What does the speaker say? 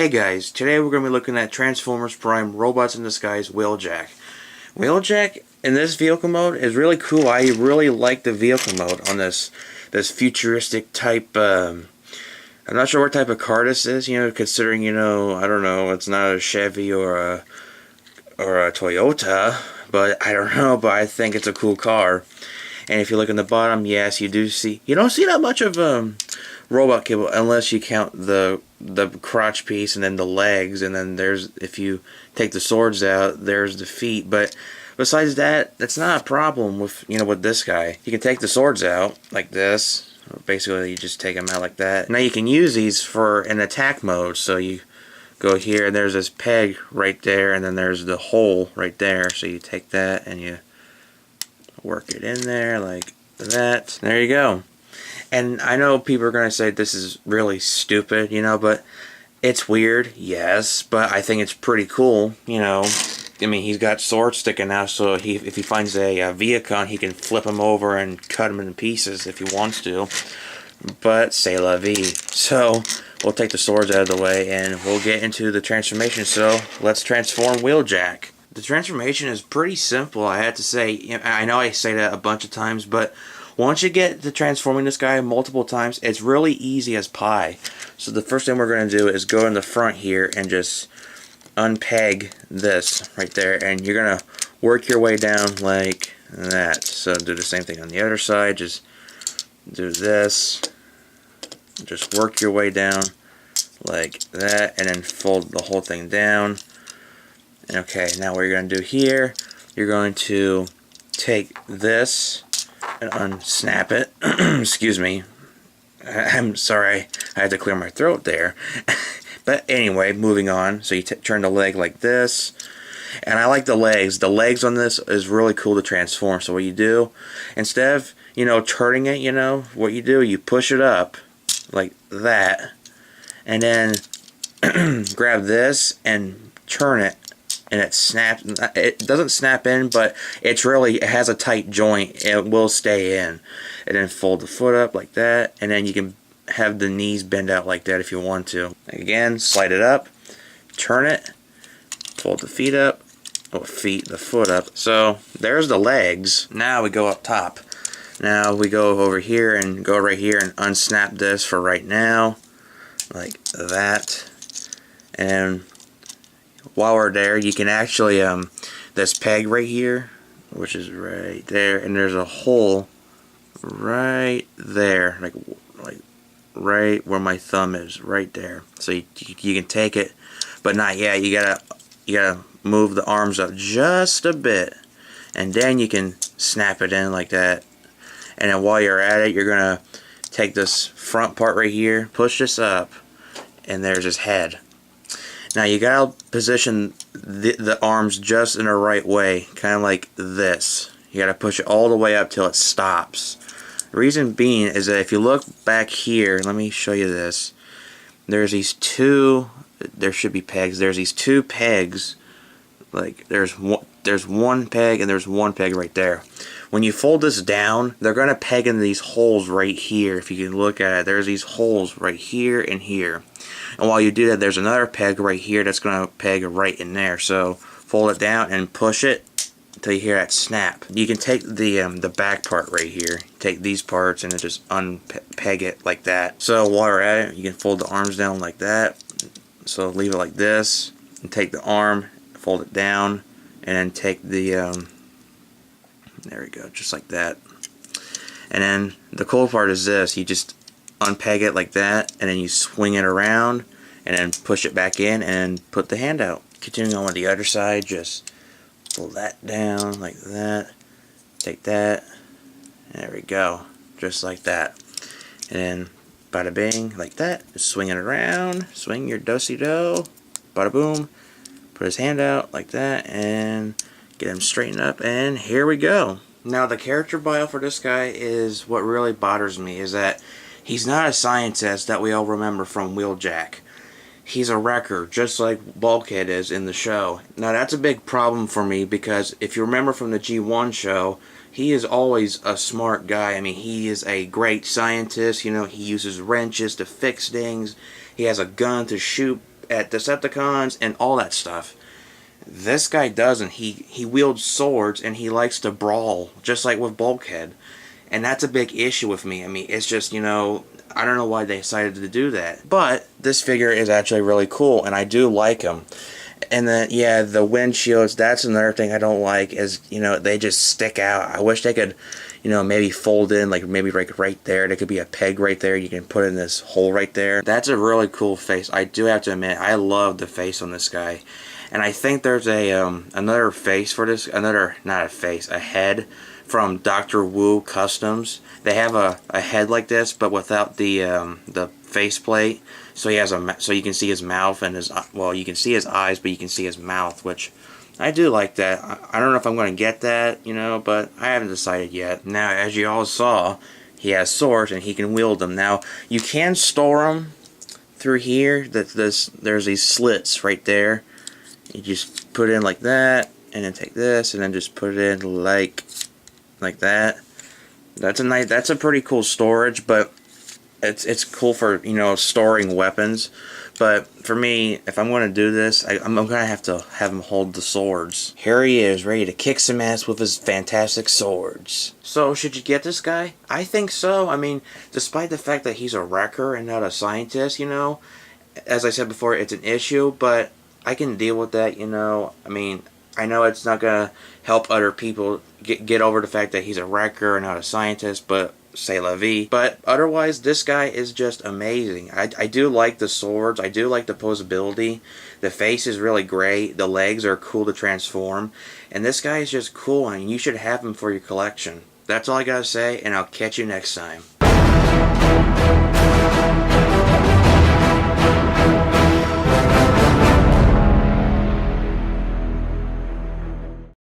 Hey guys, today we're going to be looking at Transformers Prime Robots in Disguise Wheeljack. Wheeljack in this vehicle mode is really cool. I really like the vehicle mode on this futuristic type. I'm not sure what type of car this is, considering, I don't know, it's not a Chevy or a Toyota, but I don't know, but I think it's a cool car. And if you look in the bottom, yes, you don't see that much of robot cable unless you count the crotch piece and then the legs, and then if you take the swords out, there's the feet. But besides that, that's not a problem with with this guy. You can take the swords out like this. Basically, you just take them out like that. Now you can use these for an attack mode. So you go here, and there's this peg right there, and then there's the hole right there. So you take that and you work it in there like that. There you go. And I know people are going to say this is really stupid, but it's weird, yes, but I think it's pretty cool, I mean, he's got swords sticking out, so if he finds a Viacon, he can flip him over and cut him in pieces if he wants to. But c'est la vie. So we'll take the swords out of the way and we'll get into the transformation. So let's transform Wheeljack. The transformation is pretty simple, I have to say. I know I say that a bunch of times, but once you get to transforming this guy multiple times, it's really easy as pie. So the first thing we're going to do is go in the front here and just unpeg this right there, and you're going to work your way down like that. So do the same thing on the other side, just do this, just work your way down like that, and then fold the whole thing down. Okay, now what you're going to do here, you're going to take this and unsnap it. Excuse me. I'm sorry, I had to clear my throat there. But anyway, moving on. So you turn the leg like this. And I like the legs. The legs on this is really cool to transform. So what you do, instead of, turning it, what you do, you push it up like that. And then grab this and turn it. And it snaps. It doesn't snap in, but it has a tight joint. It will stay in. And then fold the foot up like that, and then you can have the knees bend out like that if you want to. Again, slide it up, turn it, fold the feet up, the foot up. So there's the legs. Now we go up top. Now we go over here and go right here and unsnap this for right now, like that. And while we're there, you can actually this peg right here, which is right there, and there's a hole right there, like right where my thumb is, right there. So you can take it, but not yet. You gotta move the arms up just a bit, and then you can snap it in like that. And then while you're at it, you're gonna take this front part right here, push this up, and there's his head. Now you gotta position the arms just in the right way, kind of like this. You gotta push it all the way up till it stops. The reason being is that if you look back here, let me show you this. There's these two. There should be pegs. There's these two pegs. Like there's one peg and there's one peg right there. When you fold this down, they're gonna peg in these holes right here. If you can look at it, there's these holes right here and here. And while you do that, there's another peg right here that's going to peg right in there. So fold it down and push it until you hear that snap. You can take the back part right here, take these parts, and then just unpeg it like that. So while we're at it, you can fold the arms down like that. So leave it like this, and take the arm, fold it down, and then take the there we go, just like that. And then the cool part is this: you just unpeg it like that, and then you swing it around and then push it back in and put the hand out. Continuing on with the other side, just pull that down like that, take that, there we go, just like that. And then bada bing, like that, just swing it around, swing your do-si-do, bada boom, put his hand out like that, and get him straightened up, and here we go. Now the character bio for this guy is what really bothers me, is that he's not a scientist that we all remember from Wheeljack. He's a wrecker, just like Bulkhead is in the show. Now that's a big problem for me, because if you remember from the G1 show, he is always a smart guy. I mean, he is a great scientist. He uses wrenches to fix things. He has a gun to shoot at Decepticons and all that stuff. This guy doesn't. He wields swords and he likes to brawl, just like with Bulkhead. And that's a big issue with me. I mean, it's just, you know, I don't know why they decided to do that. But this figure is actually really cool, and I do like him. And then, yeah, the windshields, that's another thing I don't like, is, you know, they just stick out. I wish they could, you know, maybe fold in, like maybe like right there. There could be a peg right there. You can put in this hole right there. That's a really cool face. I do have to admit, I love the face on this guy. And I think there's a another face for this, not a face, a head from Dr. Wu Customs. They have a head like this, but without the faceplate. So he has so you can see his mouth and his, well, you can see his eyes, but you can see his mouth, which I do like that. I don't know if I'm going to get that, you know, but I haven't decided yet. Now, as you all saw, he has swords and he can wield them. Now, you can store them through here. There's these slits right there. You just put it in like that, and then take this, and then just put it in like that. That's a pretty cool storage, but it's cool for, you know, storing weapons. But for me, if I'm going to do this, I'm going to have him hold the swords. Here he is, ready to kick some ass with his fantastic swords. So, should you get this guy? I think so. I mean, despite the fact that he's a wrecker and not a scientist, you know, as I said before, it's an issue, but I can deal with that, you know. I mean, I know it's not going to help other people get over the fact that he's a wrecker and not a scientist, but c'est la vie. But otherwise, this guy is just amazing. I do like the swords. I do like the posability. The face is really great. The legs are cool to transform. And this guy is just cool, and you should have him for your collection. That's all I gotta say, and I'll catch you next time.